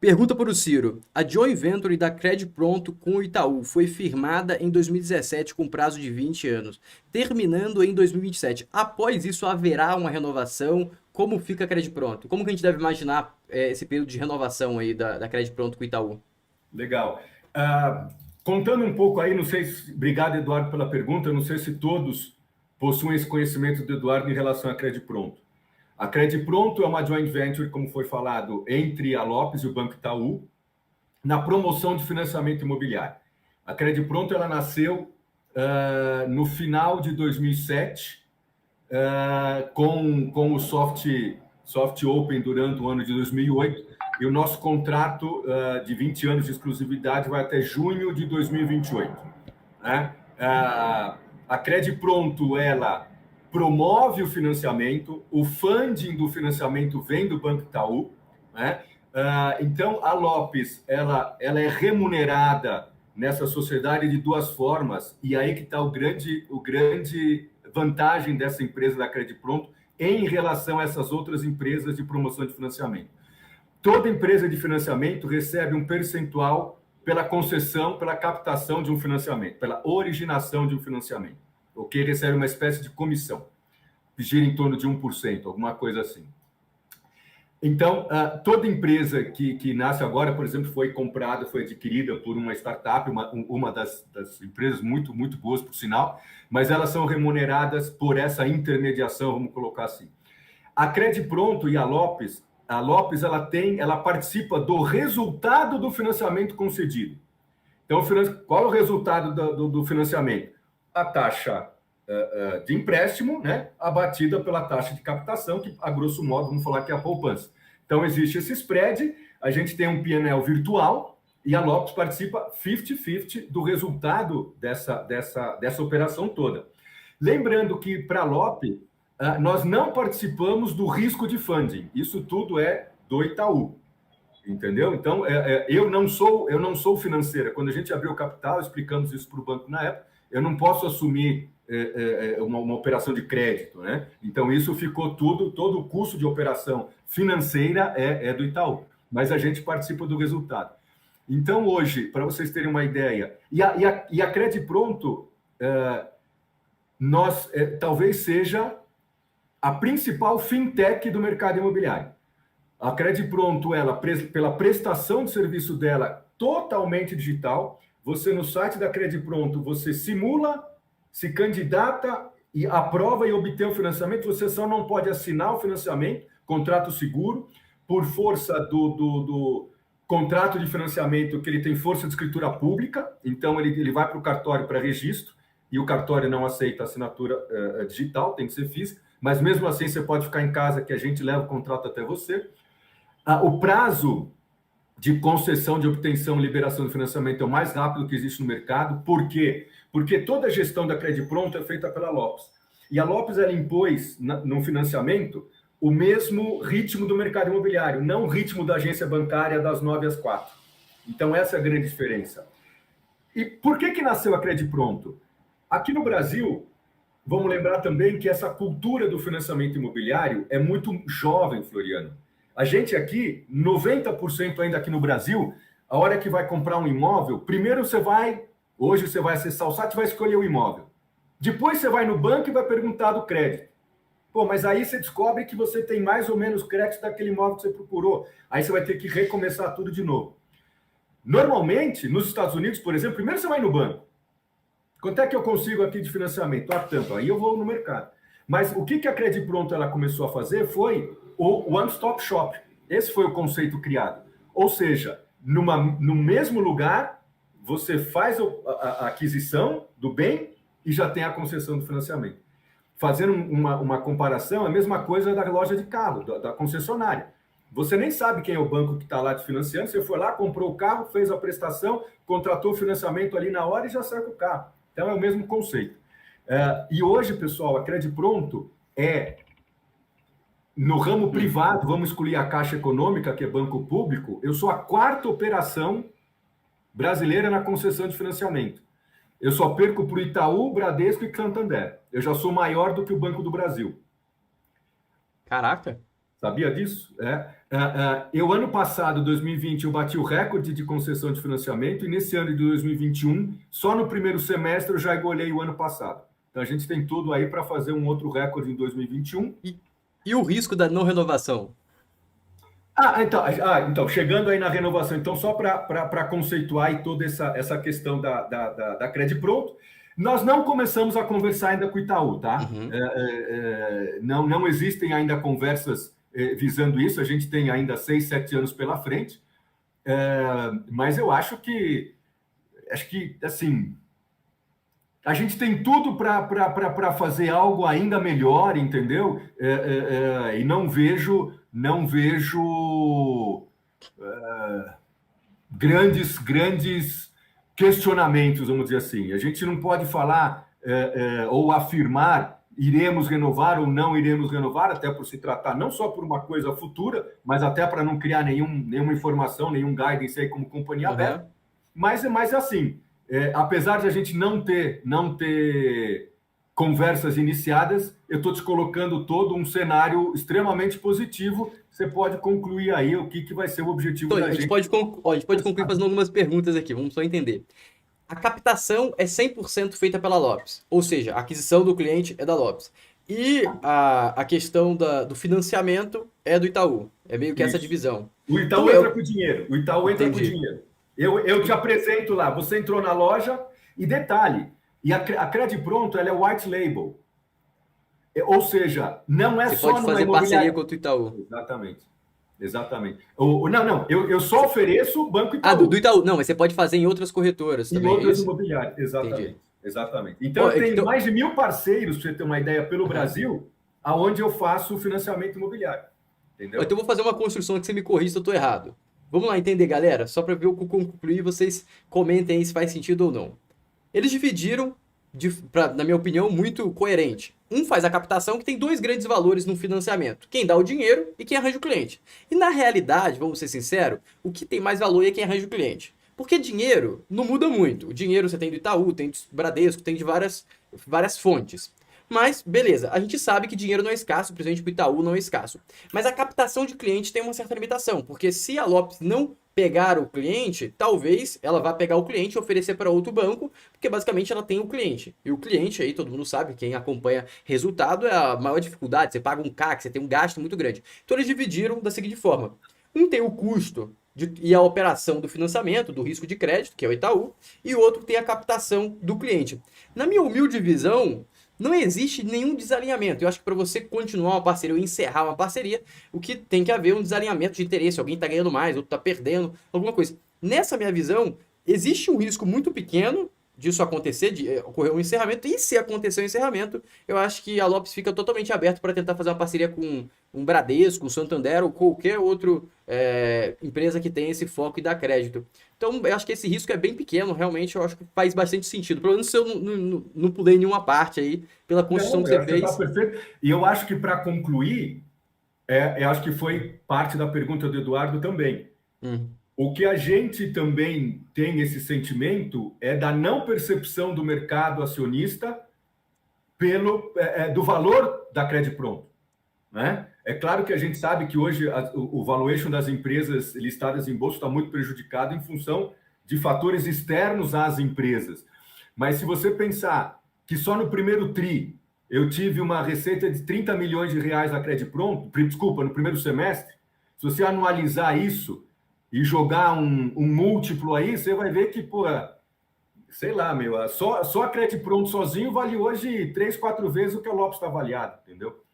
Pergunta para o Ciro. A joint venture da Pronto com o Itaú foi firmada em 2017 com prazo de 20 anos, terminando em 2027. Após isso, haverá uma renovação? Como fica a Pronto? Como que a gente deve imaginar esse período de renovação aí da Pronto com o Itaú? Legal. Ah, contando um pouco aí, não sei se... Obrigado, Eduardo, pela pergunta. Não sei se todos possuem esse conhecimento do Eduardo em relação à Pronto. A Pronto é uma joint venture, como foi falado, entre a Lopes e o Banco Itaú, na promoção de financiamento imobiliário. A Pronto ela nasceu no final de 2007, com o soft open durante o ano de 2008, e o nosso contrato de 20 anos de exclusividade vai até junho de 2028. Né? A Pronto ela promove o financiamento, o funding do financiamento vem do Banco Itaú, né? Então a Lopes ela é remunerada nessa sociedade de duas formas, e aí que está o grande vantagem dessa empresa da Pronto em relação a essas outras empresas de promoção de financiamento. Toda empresa de financiamento recebe um percentual pela concessão, pela captação de um financiamento, pela originação de um financiamento, ok? Recebe uma espécie de comissão, que gira em torno de 1%, alguma coisa assim. Então, toda empresa que nasce agora, por exemplo, foi comprada, foi adquirida por uma startup, uma das empresas muito, muito boas, por sinal, mas elas são remuneradas por essa intermediação, vamos colocar assim. A Pronto e a Lopes ela participa do resultado do financiamento concedido. Então, qual é o resultado do financiamento? A taxa de empréstimo, né, abatida pela taxa de captação, que, a grosso modo, vamos falar que é a poupança. Então, existe esse spread, a gente tem um P&L virtual e a Lopes participa 50-50 do resultado dessa operação toda. Lembrando que, para a Lopes, nós não participamos do risco de funding. Isso tudo é do Itaú. Entendeu? Então, eu não sou financeira. Quando a gente abriu o capital, explicamos isso para o banco na época, eu não posso assumir uma operação de crédito, né? Então, isso ficou todo o custo de operação financeira é do Itaú, mas a gente participa do resultado. Então, hoje, para vocês terem uma ideia, e a Pronto, talvez seja a principal fintech do mercado imobiliário. A Pronto, ela, pela prestação de serviço dela totalmente digital, você no site da Pronto, você simula, se candidata e aprova e obtém o financiamento, você só não pode assinar o financiamento, contrato seguro, por força do contrato de financiamento, que ele tem força de escritura pública, então ele vai para o cartório para registro, e o cartório não aceita assinatura digital, tem que ser física, mas mesmo assim você pode ficar em casa que a gente leva o contrato até você. O prazo de concessão, de obtenção e liberação do financiamento é o mais rápido que existe no mercado. Por quê? Porque toda a gestão da Pronto é feita pela Lopes. E a Lopes ela impôs no financiamento o mesmo ritmo do mercado imobiliário, não o ritmo da agência bancária das 9 às 4. Então, essa é a grande diferença. E por que nasceu a Pronto? Aqui no Brasil, vamos lembrar também que essa cultura do financiamento imobiliário é muito jovem, Floriano. A gente aqui, 90% ainda aqui no Brasil, a hora que vai comprar um imóvel, primeiro hoje você vai acessar o site e vai escolher o imóvel. Depois você vai no banco e vai perguntar do crédito. Pô, mas aí você descobre que você tem mais ou menos crédito daquele imóvel que você procurou. Aí você vai ter que recomeçar tudo de novo. Normalmente, nos Estados Unidos, por exemplo, primeiro você vai no banco. Quanto é que eu consigo aqui de financiamento? Tanto. Aí eu vou no mercado. Mas o que a Pronto ela começou a fazer foi o One Stop Shop. Esse foi o conceito criado. Ou seja, no mesmo lugar, você faz a aquisição do bem e já tem a concessão do financiamento. Fazendo uma comparação, é a mesma coisa da loja de carro, da concessionária. Você nem sabe quem é o banco que está lá te financiando, você foi lá, comprou o carro, fez a prestação, contratou o financiamento ali na hora e já sai com o carro. Então, é o mesmo conceito. E hoje, pessoal, a Pronto no ramo privado, vamos excluir a Caixa Econômica, que é banco público, eu sou a quarta operação brasileira na concessão de financiamento. Eu só perco para o Itaú, Bradesco e Santander. Eu já sou maior do que o Banco do Brasil. Caraca! Sabia disso? Eu, ano passado, 2020, eu bati o recorde de concessão de financiamento, e nesse ano de 2021, só no primeiro semestre, eu já igualei o ano passado. Então, a gente tem tudo aí para fazer um outro recorde em 2021. E o risco da não renovação? Então, chegando aí na renovação, então, só para conceituar aí toda essa questão da Credipronto, nós não começamos a conversar ainda com o Itaú, tá? Uhum. Não existem ainda conversas visando isso, a gente tem ainda 6, 7 anos pela frente, mas eu acho que, assim, a gente tem tudo para fazer algo ainda melhor, entendeu? E não vejo grandes questionamentos, vamos dizer assim. A gente não pode falar ou afirmar iremos renovar ou não iremos renovar, até por se tratar não só por uma coisa futura, mas até para não criar nenhuma informação, nenhum guidance aí como companhia aberta. Mas assim, apesar de a gente não ter conversas iniciadas, eu estou te colocando todo um cenário extremamente positivo. Você pode concluir aí o que vai ser o objetivo Então, da gente. a gente pode concluir fazendo algumas perguntas aqui, vamos só entender. A captação é 100% feita pela Lopes, ou seja, a aquisição do cliente é da Lopes. E a questão do financiamento é do Itaú. É meio que essa Isso. divisão. O Itaú Então, entra com dinheiro. O Itaú entra com Entendi. dinheiro. Eu te apresento lá. Você entrou na loja e detalhe, e a Credipronto, ela é white label. Ou seja, não é Você só pode numa fazer parceria imobiliária. com o Itaú. Exatamente. Não, eu só ofereço o Banco Ah, do Itaú Itaú. Não, mas você pode fazer em outras corretoras em também, é outras isso? imobiliárias. Entendi. Exatamente. Então, eu tenho mais de 1.000 parceiros, para você ter uma ideia, pelo Brasil, aonde eu faço financiamento imobiliário. Entendeu? Então eu vou fazer uma construção que você me corrija se eu estou errado. Vamos lá entender, galera? Só para ver o que eu concluir, vocês comentem aí se faz sentido ou não. Eles dividiram, na minha opinião, muito coerente. Um faz a captação, que tem dois grandes valores no financiamento: quem dá o dinheiro e quem arranja o cliente. E na realidade, vamos ser sinceros, o que tem mais valor é quem arranja o cliente. Porque dinheiro não muda muito. O dinheiro você tem do Itaú, tem do Bradesco, tem de várias fontes. Mas, beleza, a gente sabe que dinheiro não é escasso, principalmente o Itaú não é escasso. Mas a captação de cliente tem uma certa limitação, porque se a Lopes não pegar o cliente, talvez ela vá pegar o cliente e oferecer para outro banco, porque basicamente ela tem o cliente. E o cliente aí, todo mundo sabe, quem acompanha resultado é a maior dificuldade, você paga um CAC, você tem um gasto muito grande. Então eles dividiram da seguinte forma: um tem o custo e a operação do financiamento, do risco de crédito, que é o Itaú, e o outro tem a captação do cliente. Na minha humilde visão, não existe nenhum desalinhamento. Eu acho que para você continuar uma parceria ou encerrar uma parceria, o que tem que haver um desalinhamento de interesse. Alguém está ganhando mais, outro está perdendo, alguma coisa. Nessa minha visão, existe um risco muito pequeno disso acontecer, de ocorrer um encerramento. E se acontecer um encerramento, eu acho que a Lopes fica totalmente aberta para tentar fazer uma parceria com um Bradesco, um Santander ou qualquer outra empresa que tenha esse foco e dá crédito. Então, eu acho que esse risco é bem pequeno, realmente, eu acho que faz bastante sentido. Pelo menos se eu não pulei nenhuma parte aí, pela construção que você fez. Tá perfeito. E eu acho que, para concluir, eu acho que foi parte da pergunta do Eduardo também. O que a gente também tem esse sentimento é da não percepção do mercado acionista do valor da Credipronto, né? É claro que a gente sabe que hoje o valuation das empresas listadas em bolsa está muito prejudicado em função de fatores externos às empresas. Mas se você pensar que só no primeiro TRI eu tive uma receita de 30 milhões de reais na Credipronto, desculpa, no primeiro semestre, se você anualizar isso e jogar um múltiplo aí, você vai ver que, pô, sei lá, só a Credipronto sozinho vale hoje 3, 4 vezes o que a Lopes está avaliado, entendeu?